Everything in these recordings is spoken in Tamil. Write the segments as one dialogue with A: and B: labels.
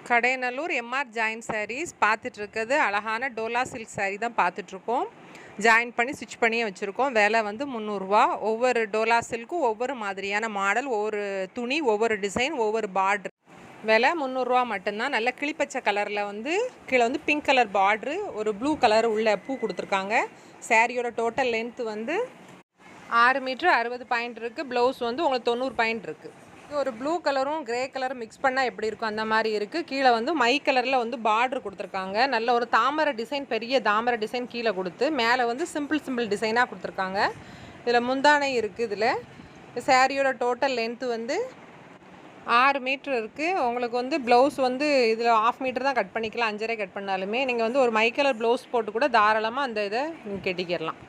A: கடையநல்லூர் எம்ஆர் ஜாயின் சாரீஸ் பார்த்துட்ருக்கிறது அழகான டோலா சில்க் சாரீ தான் பார்த்துட்ருக்கோம். ஜாயின் பண்ணி ஸ்டிச் பண்ணியே வச்சுருக்கோம். விலை வந்து 300 ஒவ்வொரு டோலா சில்க்கும் ஒவ்வொரு மாதிரியான மாடல், ஒவ்வொரு துணி, ஒவ்வொரு டிசைன், ஒவ்வொரு பார்டர். விலை 300 மட்டும்தான். நல்ல கிளிப்பச்சை கலரில் வந்து கீழே வந்து பிங்க் கலர் பார்ட்ரு, ஒரு ப்ளூ கலர் உள்ள பூ கொடுத்துருக்காங்க. சாரியோட டோட்டல் லென்த்து வந்து 6 மீட்ரு 60 பாயிண்ட் இருக்குது. ப்ளவுஸ் வந்து உங்களுக்கு 90 பாயிண்ட் இருக்குது. ஒரு ப்ளூ கலரும் கிரே கலரும் மிக்ஸ் பண்ணால் எப்படி இருக்கும் அந்த மாதிரி இருக்குது. கீழே வந்து மை கலரில் வந்து பார்டர் கொடுத்துருக்காங்க. நல்ல ஒரு தாமரை டிசைன், பெரிய தாமரை டிசைன் கீழே கொடுத்து மேலே வந்து சிம்பிள் டிசைனாக கொடுத்துருக்காங்க. இதில் முந்தானை இருக்குது. இதில் சாரியோட டோட்டல் லென்த்து வந்து 6 மீட்ரு இருக்குது. உங்களுக்கு வந்து ப்ளவுஸ் வந்து இதில் 1/2 மீட்டர் தான் கட் பண்ணிக்கலாம். 5.5 கட் பண்ணாலுமே நீங்கள் வந்து ஒரு மை கலர் ப்ளவுஸ் போட்டு கூட தாராளமாக அந்த இதை நீங்கள் கட்டிக்கிடலாம்.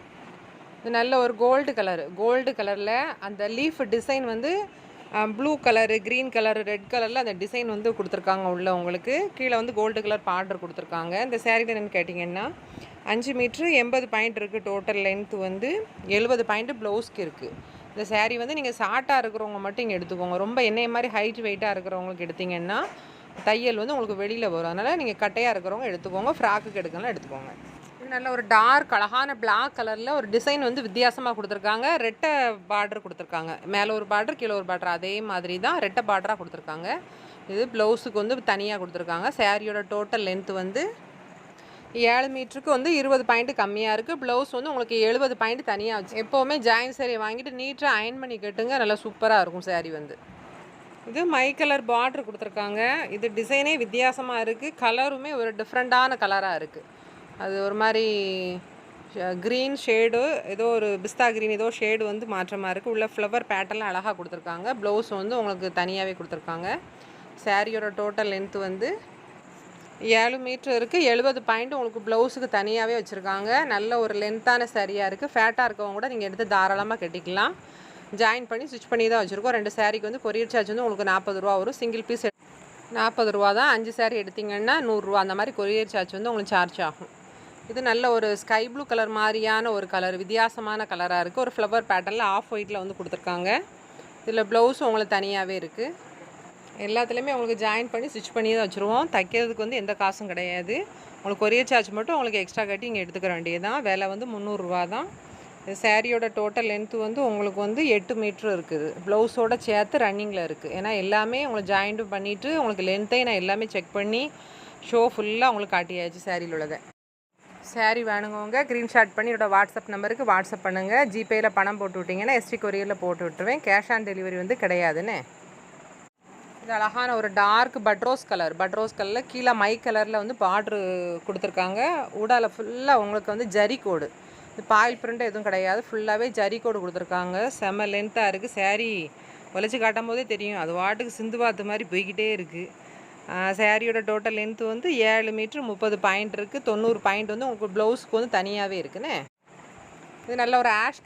A: இது நல்ல ஒரு கோல்டு கலரில் அந்த லீஃப் டிசைன் வந்து blue colour, green colour, red கலரில் அந்த டிசைன் வந்து கொடுத்துருக்காங்க. உள்ள உங்களுக்கு கீழே வந்து கோல்டு கலர் பார்டர் கொடுத்துருக்காங்க. இந்த சாரீ என்னென்னு கேட்டிங்கன்னா 5 மீட்ரு 80 பாயிண்ட் இருக்குது. டோட்டல் லென்த்து வந்து 70 பாயிண்ட்டு ப்ளவுஸ்க்கு இருக்குது. இந்த சாரீ வந்து நீங்கள் ஷார்ட்டாக இருக்கிறவங்க மட்டும் இங்கே எடுத்துக்கோங்க. ரொம்ப என்னைய மாதிரி ஹைட் வெயிட்டாக இருக்கிறவங்களுக்கு எடுத்திங்கன்னா தையல் வந்து உங்களுக்கு வெளியில் வரும். அதனால் நீங்கள் கட்டையாக இருக்கிறவங்க எடுத்துக்கோங்க. ஃப்ராக்குக்கு எடுக்கலாம் எடுத்துக்கோங்க. நல்ல ஒரு டார்க் அழகான பிளாக் கலரில் ஒரு டிசைன் வந்து வித்தியாசமாக கொடுத்துருக்காங்க. ரெட்டை பார்டர் கொடுத்துருக்காங்க. மேலே ஒரு பார்டர், கீழே ஒரு பார்டர், அதே மாதிரி தான் ரெட்டை பார்டராக கொடுத்துருக்காங்க. இது ப்ளவுஸுக்கு வந்து தனியாக கொடுத்துருக்காங்க. சாரியோட டோட்டல் லென்த்து வந்து 7 மீட்டருக்கு வந்து 20 பாயிண்ட்டு கம்மியாக இருக்குது. ப்ளவுஸ் வந்து உங்களுக்கு 70 பாயிண்ட் தனியாக வச்சு. எப்போவுமே ஜாயின் சாரீ வாங்கிட்டு நீட்டாக அயன் பண்ணி கட்டுங்க. நல்லா சூப்பராக இருக்கும் சாரீ வந்து. இது மை கலர் பார்டர் கொடுத்துருக்காங்க. இது டிசைனே வித்தியாசமாக இருக்குது. கலருமே ஒரு டிஃப்ரெண்ட்டான கலராக இருக்குது. அது ஒரு மாதிரி க்ரீன் ஷேடு, ஏதோ ஒரு பிஸ்தா க்ரீன் ஏதோ ஷேடு வந்து மாற்றமாக இருக்குது. உள்ள ஃப்ளவர் பேட்டர்லாம் அழகாக கொடுத்துருக்காங்க. ப்ளவுஸ் வந்து உங்களுக்கு தனியாகவே கொடுத்துருக்காங்க. சாரியோட டோட்டல் லென்த்து வந்து 7 மீட்ரு இருக்குது. 70 பாயிண்ட் உங்களுக்கு ப்ளவுஸுக்கு தனியாகவே வச்சுருக்காங்க. நல்ல ஒரு லென்த்தான சாரியாக இருக்குது. ஃபேட்டாக இருக்கவங்க கூட நீங்கள் எடுத்து தாராளமாக கட்டிக்கலாம். ஜாயின் பண்ணி ஸ்டிச் பண்ணி தான் வச்சுருக்கோம். 2 சாரிக்கு வந்து கொரியர் சார்ஜ் வந்து உங்களுக்கு 40 வரும். சிங்கிள் பீஸ் 40 தான். 5 சாரீ எடுத்திங்கன்னா 100 அந்த மாதிரி கொரியர் சார்ஜ் வந்து உங்களுக்கு சார்ஜ் ஆகும். இது நல்ல ஒரு ஸ்கை ப்ளூ கலர் மாதிரியான ஒரு கலர், வித்தியாசமான கலராக இருக்குது. ஒரு ஃப்ளவர் பேட்டர்னில் ஆஃப் ஒயிட்டில் வந்து கொடுத்துருக்காங்க. இதில் ப்ளவுஸும் உங்களுக்கு தனியாகவே இருக்குது. எல்லாத்துலேயுமே உங்களுக்கு ஜாயின் பண்ணி ஸ்டிச் பண்ணி தான் வச்சுருவோம். தைக்கிறதுக்கு வந்து எந்த காசும் கிடையாது. உங்களுக்கு கொரியர் சார்ஜ் மட்டும் உங்களுக்கு எக்ஸ்ட்ரா கட்டி இங்கே எடுத்துக்க வேண்டியது தான். விலை வந்து 300 தான். இந்த சாரியோட டோட்டல் லென்த்து வந்து உங்களுக்கு வந்து 8 மீட்ரு இருக்குது. ப்ளவுஸோடு சேர்த்து ரன்னிங்கில் இருக்குது. ஏன்னா எல்லாமே உங்களுக்கு ஜாயிண்ட்டும் பண்ணிவிட்டு உங்களுக்கு லென்த்தையும் நான் எல்லாமே செக் பண்ணி ஷோ ஃபுல்லாக உங்களுக்கு காட்டியாச்சு சாரியில் உள்ளதை. சாரீ வேணுங்கவங்க ஸ்க்ரீன்ஷாட் பண்ணி என்னோடய வாட்ஸ்அப் நம்பருக்கு வாட்ஸ்அப் பண்ணுங்கள். ஜிபேயில் பணம் போட்டு விட்டிங்கன்னா எஸ்டி கொரியரில் போட்டு விட்டுருவேன். கேஷ் ஆன் டெலிவரி வந்து கிடையாதுன்னு. இது அழகான ஒரு டார்க் பட்ரோஸ் கலரில் கீழே மை கலரில் வந்து பார்ட்ரு கொடுத்துருக்காங்க. ஊடால ஃபுல்லாக உங்களுக்கு வந்து ஜரி கோடு, இது பாயில் பிரிண்ட் எதுவும் கிடையாது. ஃபுல்லாகவே ஜரி கோடு கொடுத்துருக்காங்க. செம்ம லென்த்தாக இருக்குது. சாரீ உழைச்சி காட்டும் போதே தெரியும். அது வாட்டுக்கு சிந்து பாத்து மாதிரி போய்கிட்டே இருக்குது. சாரியோட டோட்டல் லென்த்து வந்து 7 மீட்ரு 30 பாயிண்ட் இருக்குது. 90 பாயிண்ட் வந்து உங்களுக்கு ப்ளவுஸுக்கு வந்து தனியாகவே இருக்குன்னு. இது நல்ல ஒரு ஆஷ்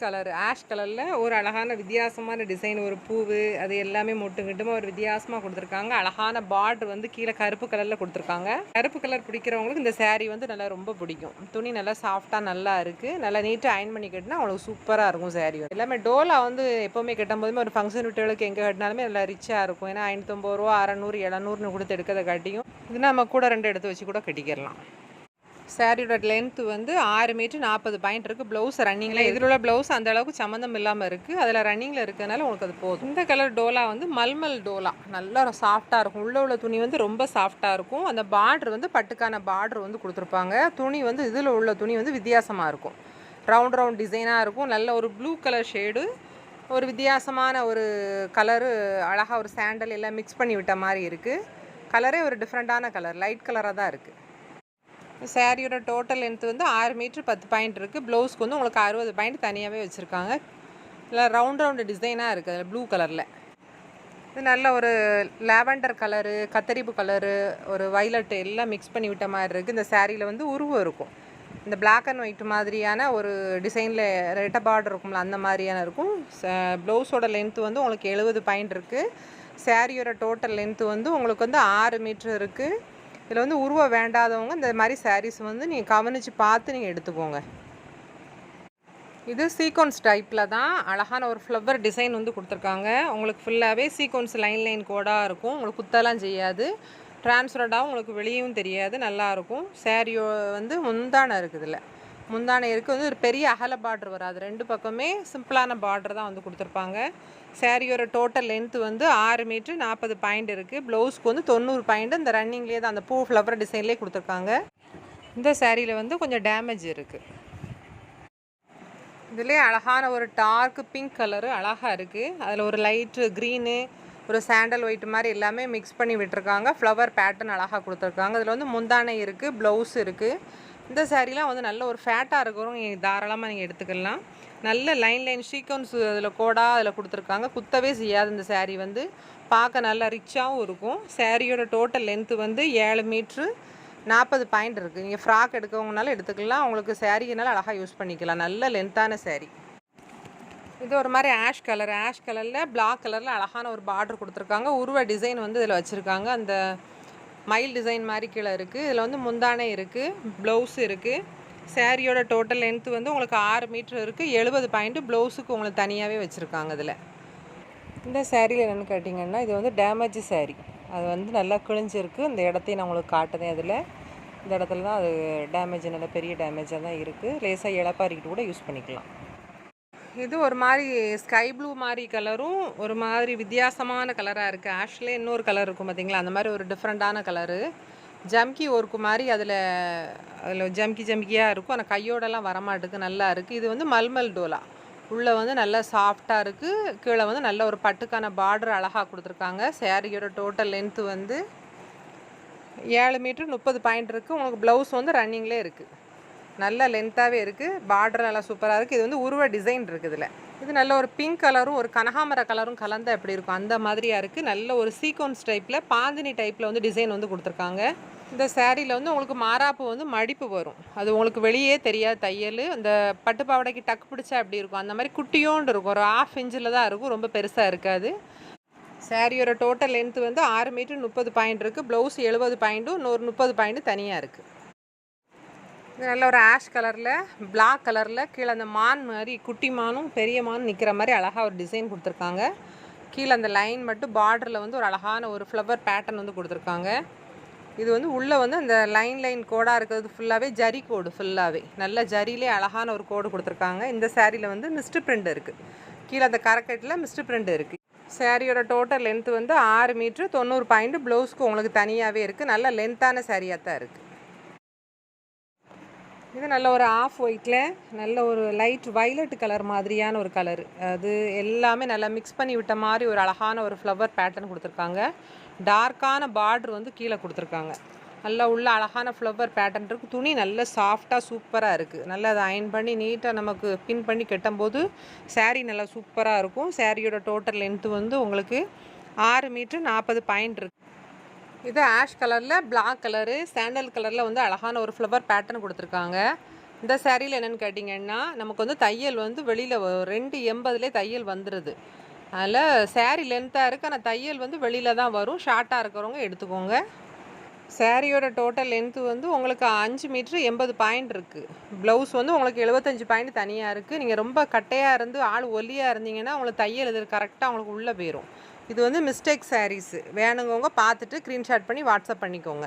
A: கலரில் ஒரு அழகான வித்தியாசமான டிசைன், ஒரு பூவு, அது எல்லாமே மொட்டுங்கிட்டுமா ஒரு வித்தியாசமாக கொடுத்துருக்காங்க. அழகான பார்டர் வந்து கீழே கருப்பு கலரில் கொடுத்துருக்காங்க. கருப்பு கலர் பிடிக்கிறவங்களுக்கு இந்த சாரீ வந்து நல்லா ரொம்ப பிடிக்கும். துணி நல்லா சாஃப்டாக நல்லா இருக்குது. நல்லா நீட்டாக அயன் பண்ணி கட்டினா அவங்களுக்கு சூப்பராக இருக்கும் சாரீ. எல்லாமே டோலா வந்து எப்போவுமே கட்டும் போதுமே ஒரு ஃபங்க்ஷன் வீட்டுகளுக்கு எங்கே கட்டினாலுமே நல்லா ரிச்சாக இருக்கும். ஏன்னா 550 600 700 கொடுத்து எடுக்கிறத காட்டியும் இது நம்ம கூட 2 எடுத்து வச்சு கூட கட்டிக்கிறலாம். சாரியோட லென்த்து வந்து 6 மீட்ரு 40 பாயிண்ட் இருக்குது. ப்ளவுஸ் ரன்னிங்கில், இதில் உள்ள ப்ளவுஸ் அந்த அளவுக்கு சம்மந்தம் இல்லாமல் இருக்குது. அதில் ரன்னிங்கில் இருக்கிறதுனால உங்களுக்கு அது போதும். இந்த கலர் டோலா வந்து மல்மல் டோலா, நல்லா சாஃப்டாக இருக்கும். உள்ள துணி வந்து ரொம்ப சாஃப்டாக இருக்கும். அந்த பார்டர் வந்து பட்டுக்கான பார்டர் வந்து கொடுத்துருப்பாங்க. துணி வந்து இதில் உள்ள துணி வந்து வித்தியாசமாக இருக்கும். ரவுண்ட் டிசைனாக இருக்கும். நல்ல ஒரு ப்ளூ கலர் ஷேடு, ஒரு வித்தியாசமான ஒரு கலரு, அழகாக ஒரு சாண்டல் எல்லாம் மிக்ஸ் பண்ணி விட்ட மாதிரி இருக்குது. கலரே ஒரு டிஃப்ரெண்ட்டான கலர், லைட் கலராக தான் இருக்குது. சாரியோட டோட்டல் லென்த்து வந்து 6 மீட்ரு 10 பாயிண்ட் இருக்குது. ப்ளவுஸ்க்கு வந்து உங்களுக்கு 60 பாயிண்ட் தனியாகவே வச்சுருக்காங்க. இல்லை ரவுண்டு டிசைனாக இருக்குது அதில் ப்ளூ கலரில். இது நல்ல ஒரு லாவெண்டர் கலரு, கத்தரிப்பு கலரு, ஒரு வைலட் எல்லாம் மிக்ஸ் பண்ணி விட்ட மாதிரி இருக்குது. இந்த சாரியில் வந்து உருவம் இருக்கும். இந்த பிளாக் அண்ட் ஒயிட் மாதிரியான ஒரு டிசைனில் ரெட்டை பார்டர் இருக்கும்ல, அந்த மாதிரியான இருக்கும். ப்ளவுஸோட லென்த்து வந்து உங்களுக்கு 70 பாயிண்ட் இருக்குது. சாரியோட டோட்டல் லென்த்து வந்து உங்களுக்கு வந்து 6 மீட்ரு இருக்குது. இதில் வந்து உருவம் வேண்டாதவங்க இந்த மாதிரி சாரீஸ் வந்து நீங்கள் கவனித்து பார்த்து நீங்கள் எடுத்துக்கோங்க. இது சீக்வன்ஸ் டைப்பில் தான் அழகான ஒரு ஃப்ளவர் டிசைன் வந்து கொடுத்துருக்காங்க. உங்களுக்கு ஃபுல்லாகவே சீக்வன்ஸ் லைன் கோடாக இருக்கும். உங்களுக்கு குத்தெல்லாம் செய்யாது. ட்ரான்ஸ்பரண்டாகவும் உங்களுக்கு வெளியும் தெரியாது, நல்லாயிருக்கும். சாரியோ வந்து முந்தானை இருக்குது இதில். முந்தானை இருக்குது வந்து ஒரு பெரிய அகல பார்டர் வராது, 2 பக்கமே சிம்பிளான பார்டர் தான் வந்து கொடுத்துருப்பாங்க. சாரியோட டோட்டல் லென்த்து வந்து 6 மீட்ரு 40 பாயிண்ட் இருக்குது. ப்ளவுஸ்க்கு வந்து 90 பாயிண்ட் இந்த ரன்னிங்லேயே தான் அந்த பூ ஃப்ளவர் டிசைன்லேயே கொடுத்துருக்காங்க. இந்த சாரியில் வந்து கொஞ்சம் டேமேஜ் இருக்குது. இதுலேயே அழகான ஒரு டார்க் பிங்க் கலரு அழகாக இருக்குது. அதில் ஒரு லைட்டு க்ரீனு, ஒரு சாண்டல் ஒயிட் மாதிரி எல்லாமே மிக்ஸ் பண்ணி விட்டுருக்காங்க. ஃப்ளவர் பேட்டர்ன் அழகாக கொடுத்துருக்காங்க. இதில் வந்து முந்தானை இருக்குது, ப்ளவுஸ் இருக்குது. இந்த சாரீலாம் வந்து நல்ல ஒரு ஃபேட்டாக இருக்கிறவங்க தாராளமாக நீங்கள் எடுத்துக்கலாம். நல்ல லைன் சீக்வன்ஸ் அதில் கோடாக அதில் கொடுத்துருக்காங்க. குத்தவே செய்யாது. இந்த சாரீ வந்து பார்க்க நல்லா ரிச்சாகவும் இருக்கும். சாரியோட டோட்டல் லென்த்து வந்து 7 மீட்ரு 40 பாயிண்ட் இருக்குது. நீங்கள் ஃப்ராக் எடுக்கவங்கனாலும் எடுத்துக்கலாம், உங்களுக்கு சாரீனால அழகாக யூஸ் பண்ணிக்கலாம். நல்ல லென்த்தான சாரீ. இது ஒரு மாதிரி ஆஷ் கலரில் பிளாக் கலரில் அழகான ஒரு பார்டர் கொடுத்துருக்காங்க. உருவ டிசைன் வந்து இதில் வச்சுருக்காங்க. அந்த மயில் டிசைன் மாதிரி கீழே இருக்குது. இதில் வந்து முந்தானை இருக்குது, ப்ளவுஸ் இருக்குது. சாரியோட டோட்டல் லென்த்து வந்து உங்களுக்கு 6 மீட்ரு இருக்குது. 70 பாயிண்ட்டு ப்ளவுஸுக்கு உங்களுக்கு தனியாகவே வச்சுருக்காங்க. இதில் இந்த சாரியில் என்னென்னு கேட்டிங்கன்னா, இது வந்து டேமேஜ் சாரீ. அது வந்து நல்லா கிழிஞ்சிருக்கு. இந்த இடத்தையும் நான் உங்களுக்கு காட்டுதேன். அதில் இந்த இடத்துல தான் அது டேமேஜ், நல்ல பெரிய டேமேஜாக தான் இருக்குது. லேசாக இழப்பாரிக்கிட்டு கூட யூஸ் பண்ணிக்கலாம். இது ஒரு மாதிரி ஸ்கை ப்ளூ மாதிரி கலரும் ஒரு மாதிரி வித்தியாசமான கலராக இருக்குது. ஆஷ்லேயே இன்னொரு கலர் இருக்கும் பார்த்தீங்களா, அந்த மாதிரி ஒரு டிஃப்ரெண்ட்டான கலரு. ஜம்கி ஒர்க்கு மாதிரி அதில் ஜம்கியாக இருக்கும். ஆனால் கையோடலாம் வரமாட்டுக்கு, நல்லா இருக்குது. இது வந்து மல்மல் டோலா. உள்ளே வந்து நல்லா சாஃப்டாக இருக்குது. கீழே வந்து நல்ல ஒரு பட்டுக்கான பார்டர் அழகாக கொடுத்துருக்காங்க. சாரியோட டோட்டல் லென்த்து வந்து 7 மீட்ரு 30 பாயிண்ட் இருக்குது. உங்களுக்கு ப்ளவுஸ் வந்து ரன்னிங்லேயே இருக்குது. நல்ல லென்த்தாகவே இருக்குது. பார்டர் நல்லா சூப்பராக இருக்குது. இது வந்து உருவ டிசைன் இருக்குது இதில். இது நல்ல ஒரு பிங்க் கலரும் ஒரு கனகாமர கலரும் கலந்தால் எப்படி இருக்கும் அந்த மாதிரியாக இருக்குது. நல்ல ஒரு சீக்வன்ஸ் டைப்பில் பாந்தினி டைப்பில் வந்து டிசைன் வந்து கொடுத்துருக்காங்க. இந்த சாரியில் வந்து உங்களுக்கு மாராப்பு வந்து மடிப்பு வரும். அது உங்களுக்கு வெளியே தெரியாது தையல். அந்த பட்டு பாவாடைக்கு டக்கு பிடிச்சா எப்படி இருக்கும் அந்த மாதிரி குட்டியோண்டு இருக்கும். ஒரு 1/2 இன்ச்சில் தான் இருக்கும், ரொம்ப பெருசாக இருக்காது. சாரியோட டோட்டல் லென்த்து வந்து 6 மீட்ரு 30 பாயிண்ட் இருக்குது. ப்ளவுஸ் 70 பாயிண்ட்டும் இன்னொரு 30 பாயிண்ட்டும் தனியாக இருக்குது. இது நல்ல ஒரு ஆஷ் கலரில் பிளாக் கலரில் கீழே அந்த மான் மாதிரி குட்டி மானும் பெரிய மானும் நிற்கிற மாதிரி அழகாக ஒரு டிசைன் கொடுத்துருக்காங்க. கீழே அந்த லைன் மட்டும் பார்டரில் வந்து ஒரு அழகான ஒரு ஃப்ளவர் பேட்டர்ன் வந்து கொடுத்துருக்காங்க. இது வந்து உள்ளே வந்து அந்த லைன் கோடாக இருக்கிறது ஃபுல்லாகவே ஜரி கோடு, ஃபுல்லாகவே நல்ல ஜரியிலே அழகான ஒரு கோடு கொடுத்துருக்காங்க. இந்த சாரியில் வந்து மிஸ்ட் பிரிண்ட் இருக்குது. கீழே அந்த கரக்கட்டில் மிஸ்ட் பிரிண்ட் இருக்குது. சாரியோட டோட்டல் லென்த்து வந்து 6 மீட்ரு 90 பாயிண்ட்டு. ப்ளவுஸ்க்கு உங்களுக்கு தனியாகவே இருக்குது. நல்ல லென்த்தான சாரியாக தான் இருக்குது. இது நல்ல ஒரு ஆஃப் ஒயிட்டில் நல்ல ஒரு லைட் வைலட் கலர் மாதிரியான ஒரு கலரு. அது எல்லாமே நல்லா மிக்ஸ் பண்ணி விட்ட மாதிரி ஒரு அழகான ஒரு ஃப்ளவர் பேட்டர்ன் கொடுத்துருக்காங்க. டார்க்கான பார்ட்ரு வந்து கீழே கொடுத்துருக்காங்க. நல்லா உள்ள அழகான ஃப்ளவர் பேட்டர்ன் இருக்குது. துணி நல்ல சாஃப்டாக சூப்பராக இருக்குது. நல்லா அதை அயன் பண்ணி நீட்டாக நமக்கு பின் பண்ணி கட்டும்போது சாரீ நல்லா சூப்பராக இருக்கும். சாரியோட டோட்டல் லென்த்து வந்து உங்களுக்கு 6 மீட்ரு 40 பாயிண்ட் இருக்குது. இது ஆஷ் கலரில் பிளாக் கலரு சாண்டல் கலரில் வந்து அழகான ஒரு ஃப்ளவர் பேட்டர்ன் கொடுத்துருக்காங்க. இந்த சாரியில் என்னென்னு கேட்டிங்கன்னா, நமக்கு வந்து தையல் வந்து வெளியில் 280 தையல் வந்துடுது. அதில் சாரீ லென்த்தாக இருக்குது, ஆனால் தையல் வந்து வெளியில் தான் வரும். ஷார்ட்டாக இருக்கிறவங்க எடுத்துக்கோங்க. சாரியோட டோட்டல் லென்த்து வந்து உங்களுக்கு 5 மீட்ரு 80 பாயிண்ட் இருக்குது. ப்ளவுஸ் வந்து உங்களுக்கு 75 பாயிண்ட் தனியாக இருக்குது. நீங்கள் ரொம்ப கட்டையாக இருந்து ஆள் ஒல்லியாக இருந்தீங்கன்னா உங்களுக்கு தையல் இது கரெக்டாக உங்களுக்கு உள்ளே போயிடும். இது வந்து மிஸ்டேக் சாரீஸு. வேணுங்கவங்க பார்த்துட்டு ஸ்க்ரீன்ஷாட் பண்ணி வாட்ஸ்அப் பண்ணிக்கோங்க.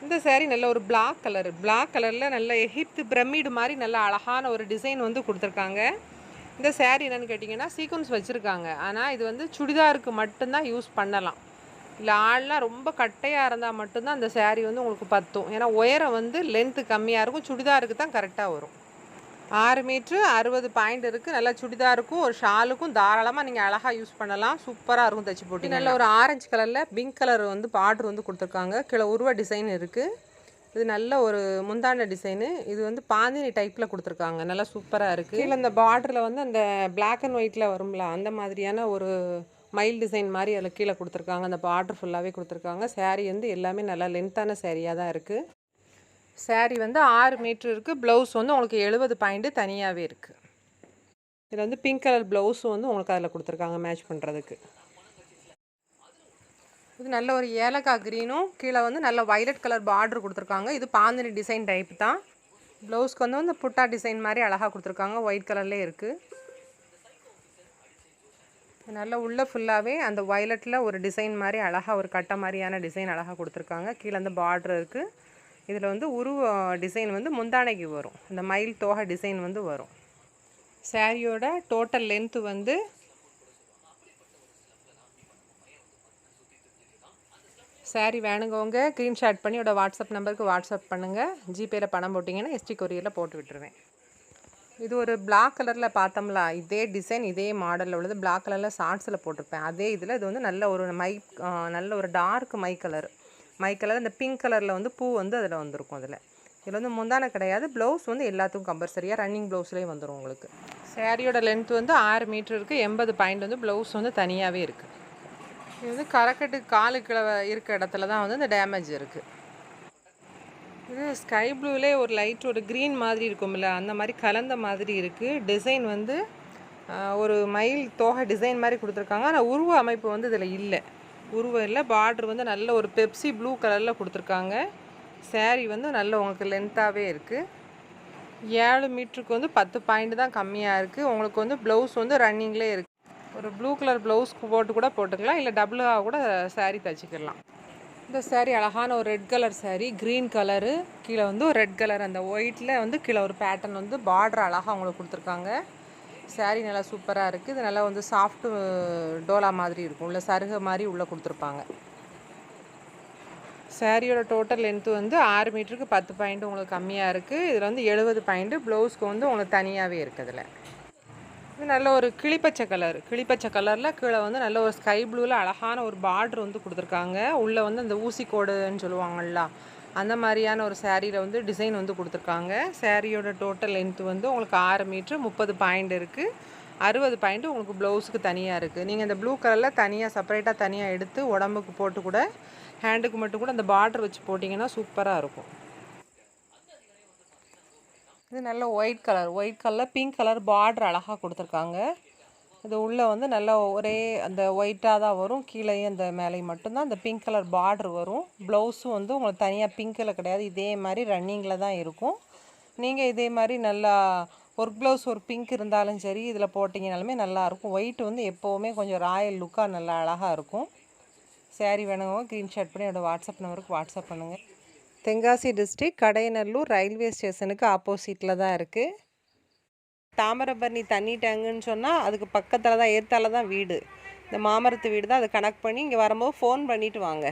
A: இந்த சாரீ நல்ல ஒரு பிளாக் கலரில் நல்ல எகிப்து பிரமிடு மாதிரி நல்ல அழகான ஒரு டிசைன் வந்து கொடுத்துருக்காங்க. இந்த சாரீ என்னென்னு கேட்டிங்கன்னா சீக்வன்ஸ் வச்சுருக்காங்க. ஆனால் இது வந்து சுடிதாருக்கு மட்டும்தான் யூஸ் பண்ணலாம். இல்லை ஆள்லாம் ரொம்ப கட்டையாக இருந்தால் மட்டும்தான் அந்த சாரீ வந்து உங்களுக்கு பத்தும். ஏன்னா உயரம் வந்து லென்த்து கம்மியாக இருக்கும், சுடிதாருக்கு தான் கரெக்டாக வரும். 6 மீட்ரு 60 பாயிண்ட் இருக்குது. நல்லா சுடிதாருக்கும் ஒரு ஷாலுக்கும் தாராளமாக நீங்கள் அழகாக யூஸ் பண்ணலாம். சூப்பராக இருக்கும் தைச்சி போட்டு. நல்ல ஒரு ஆரஞ்சு கலரில் பிங்க் கலர் வந்து பார்டர் வந்து கொடுத்துருக்காங்க. கீழே உருவ டிசைன் இருக்குது. இது நல்ல ஒரு முந்தான டிசைனு. இது வந்து பாந்தினி டைப்பில் கொடுத்துருக்காங்க. நல்லா சூப்பராக இருக்குது. கீழே இந்த பார்டரில் வந்து அந்த பிளாக் அண்ட் ஒயிட்டில் வரும்ல அந்த மாதிரியான ஒரு மயில் டிசைன் மாதிரி அதில் கீழே கொடுத்துருக்காங்க. அந்த பார்டர் ஃபுல்லாகவே கொடுத்துருக்காங்க. சாரீ வந்து எல்லாமே நல்லா லென்த்தான சாரியாக தான் இருக்குது. சாரீ வந்து 6 மீட்ரு இருக்குது. ப்ளவுஸ் வந்து உங்களுக்கு 70 பாயிண்ட்டு தனியாகவே இருக்குது. இதில் வந்து பிங்க் கலர் ப்ளவுஸும் வந்து உங்களுக்கு அதில் கொடுத்துருக்காங்க மேட்ச் பண்ணுறதுக்கு. இது நல்ல ஒரு ஏலக்காய் க்ரீனும் கீழே வந்து நல்ல வைலட் கலர் பார்டர் கொடுத்துருக்காங்க. இது பாந்தினி டிசைன் டைப் தான். ப்ளவுஸ்க்கு வந்து இந்த புட்டா டிசைன் மாதிரி அழகாக கொடுத்துருக்காங்க. ஒயிட் கலர்லேயே இருக்குது. நல்லா உள்ளே ஃபுல்லாகவே அந்த வயலட்டில் ஒரு டிசைன் மாதிரி அழகாக ஒரு கட்டை மாதிரியான டிசைன் அழகாக கொடுத்துருக்காங்க. கீழே அந்த பார்டர் இருக்குது. இதில் வந்து உருவ டிசைன் வந்து முந்தானைக்கு வரும். இந்த மயில் தோகை டிசைன் வந்து வரும். சாரியோட டோட்டல் லென்த்து வந்து சாரி வேணுங்கவங்க ஸ்க்ரீன்ஷாட் பண்ணி என்னோட வாட்ஸ்அப் நம்பருக்கு வாட்ஸ்அப் பண்ணுங்கள். ஜிபேயில் பணம் போட்டிங்கன்னா எஸ்டி கொரியரில் போட்டு விட்டுருவேன். இது ஒரு பிளாக் கலரில் பார்த்தோம்ல, இதே டிசைன் இதே மாடலில் உள்ளது. பிளாக் கலரில் ஷார்ட்ஸில் போட்டிருப்பேன். அதே இதில் இது வந்து நல்ல ஒரு நல்ல ஒரு டார்க் மை கலர். இந்த பிங்க் கலரில் வந்து பூ வந்து அதில் வந்திருக்கும். இதில் வந்து முந்தானை கிடையாது. ப்ளவுஸ் வந்து எல்லாத்துக்கும் கம்பல்சரியாக ரன்னிங் ப்ளவுஸ்லேயும் வந்துடும் உங்களுக்கு. சாரியோட லென்த் வந்து 6 மீட்டர் இருக்குது. 80 பாயிண்ட் வந்து ப்ளவுஸ் வந்து தனியாகவே இருக்குது. இது வந்து கரக்கட்டு காலுக்கிழ இருக்க இடத்துல தான் வந்து இந்த டேமேஜ் இருக்குது. இது ஸ்கை ப்ளூவிலே ஒரு லைட் ஒரு க்ரீன் மாதிரி இருக்கும்ல, அந்த மாதிரி கலந்த மாதிரி இருக்குது. டிசைன் வந்து ஒரு மயில் தோகை டிசைன் மாதிரி கொடுத்துருக்காங்க. ஆனால் உருவ அமைப்பு வந்து இதில் இல்லை. உருவம் இல்லை. பார்டர் வந்து நல்ல ஒரு பெப்சி ப்ளூ கலரில் கொடுத்துருக்காங்க. சாரீ வந்து நல்ல உங்களுக்கு லென்த்தாகவே இருக்குது. 7 மீட்டருக்கு வந்து 10 பாயிண்ட் தான் கம்மியாக இருக்குது. உங்களுக்கு வந்து ப்ளவுஸ் வந்து ரன்னிங்லேயே இருக்குது. ஒரு ப்ளூ கலர் ப்ளவுஸ்க்கு போட்டுக்கலாம், இல்லை டபுளாக கூட சாரீ தைச்சிக்கலாம். இந்த சாரீ அழகான ஒரு red colour sari, green colour, கீழே வந்து ஒரு ரெட் கலர் அந்த ஒயிட்டில் வந்து கீழே ஒரு பேட்டர்ன் வந்து பார்டர் அழகாக அவங்களுக்கு கொடுத்துருக்காங்க. சாரீ நல்லா சூப்பராக இருக்குது. இது நல்லா வந்து சாஃப்ட்டு டோலா மாதிரி இருக்கும். உள்ள சருகை மாதிரி உள்ளே கொடுத்துருப்பாங்க. சாரியோட டோட்டல் லென்த்து வந்து 6 மீட்டருக்கு 10 பாயிண்ட் உங்களுக்கு கம்மியாக இருக்குது. இதில் வந்து 70 பாயிண்ட்டு. ப்ளவுஸ்க்கு வந்து உங்களுக்கு தனியாகவே இருக்குது. இதில் இது நல்ல ஒரு கிளிப்பச்சை கலரில் கீழே வந்து நல்ல ஒரு ஸ்கை ப்ளூவில் அழகான ஒரு பார்டர் வந்து கொடுத்துருக்காங்க. உள்ளே வந்து அந்த ஊசிக்கோடுன்னு சொல்லுவாங்கள்ல, அந்த மாதிரியான ஒரு சாரியில் வந்து டிசைன் வந்து கொடுத்துருக்காங்க. சாரியோட டோட்டல் லென்த்து வந்து உங்களுக்கு 6 மீட்ரு 30 பாயிண்ட் இருக்குது. 60 பாயிண்ட்டு உங்களுக்கு ப்ளவுஸுக்கு தனியாக இருக்குது. நீங்கள் இந்த ப்ளூ கலரில் செப்பரேட்டாக தனியாக எடுத்து உடம்புக்கு போட்டு கூட ஹேண்டுக்கு மட்டும் கூட அந்த பார்டர் வச்சு போட்டிங்கன்னா சூப்பராக இருக்கும். இது நல்ல white colour pink colour border அழகாக கொடுத்துருக்காங்க. இது உள்ளே வந்து நல்லா ஒரே அந்த ஒயிட்டாக தான் வரும். கீழே அந்த மேலேயும் மட்டும்தான் அந்த பிங்க் கலர் பார்டர் வரும். ப்ளவுஸும் வந்து உங்களுக்கு தனியாக பிங்க்கில் கிடையாது, இதே மாதிரி ரன்னிங்கில் தான் இருக்கும். நீங்கள் இதே மாதிரி நல்லா ஒர்க் ப்ளவுஸ் ஒரு பிங்க் இருந்தாலும் சரி இதில் போட்டிங்கனாலுமே நல்லாயிருக்கும். ஒயிட் வந்து எப்போவுமே கொஞ்சம் ராயல் லுக்காக நல்லா அழகாக இருக்கும். சாரீ வேணுங்க ஸ்க்ரீன்ஷாட் பண்ணி என்னோடய வாட்ஸ்அப் நம்பருக்கு வாட்ஸ்அப் பண்ணுங்கள். தென்காசி டிஸ்ட்ரிக்ட் கடையநல்லூர் ரயில்வே ஸ்டேஷனுக்கு ஆப்போசிட்டில் தான் இருக்குது. தாமிரபரணி தண்ணி டேங்குன்னு சொன்னால் அதுக்கு பக்கத்தில் தான் எதிர்த்தால தான் வீடு. இந்த மாமரத்து வீடு தான். அதை கனெக்ட் பண்ணி இங்கே வரும்போது ஃபோன் பண்ணிவிட்டு வாங்க.